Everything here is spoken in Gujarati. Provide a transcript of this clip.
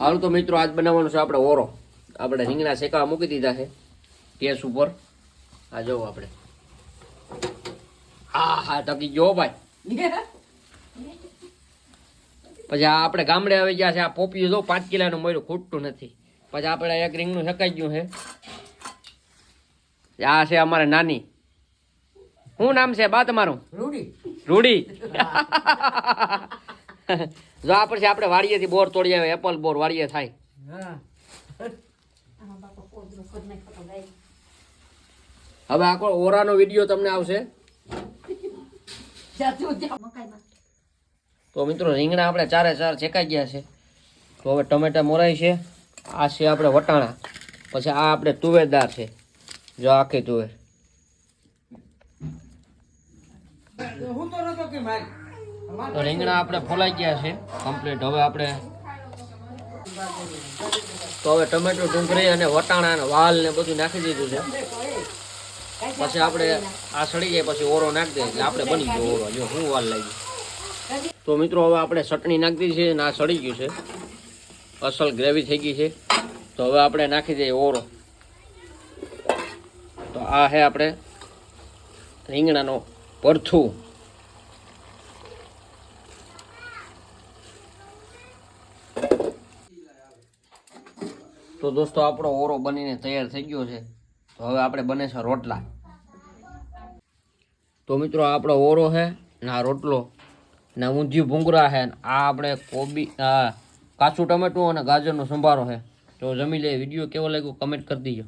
હાલ તો મિત્રો આજ બનાવવાનો છે આપણે ઓરો. આપણે રીંગણા શેકાવા મૂકી દીધા છે ગેસ ઉપર. આ જોવો આપણે. હા ટકી ગયો ભાઈ. પછી આ આપણે ગામડે આવી ગયા છે. આ પોપિયું જો 5 કિલોનું મળ્યું, ખૂટતું નથી. પછી આપણે એક રીંગણું શેકાઈ ગયું છે. આ છે અમારે નાની. શું નામ છે બા તમારું? રૂડી. જો આ પછી આપણે વાડીએથી બોર તોડી આવે, એપલ બોર વાડીએ થાય. હવે આખો ઓરાનો વિડીયો તમને આવશે. તો મિત્રો રીંગણા આપણે 4 શેકાઈ ગયા છે. તો હવે ટમેટા મોરાય છે. આ છે આપણે વટાણા. પછી આ આપણે તુવેરદાર છે. જો આખી તુવેર. તો રીંગણા આપણે ફોલાઈ ગયા છે કમ્પ્લીટ. હવે આપણે ટમેટો, ડુંગળી અને વટાણા અને વાલ ને બધું નાખી દીધું છે. પછી આપણે આ સડી જાય પછી ઓરો નાખી દઈએ એટલે આપણે બની ગયો ઓરો. જો હું વાલ લાગી. તો મિત્રો હવે આપણે ચટણી નાખી દીધી છે અને આ સડી ગયું છે. અસલ ગ્રેવી થઈ ગઈ છે. તો હવે આપણે નાખી દઈએ ઓરો. તો આ છે આપણે રીંગણાનો ભરથું. તો દોસ્તો આપણો ઓરો બનીને તૈયાર થઈ ગયો છે. તો હવે આપણે બને છે રોટલા. તો મિત્રો આપણો ઓરો છે ને આ રોટલો ને ઊંધિયું ભૂંગળા છે. આ આપણે કોબી, કાચું ટમેટું અને ગાજરનો સંભારો છે. તો જમી લે. વિડીયો કેવો લાગ્યો કમેન્ટ કરી દીજો.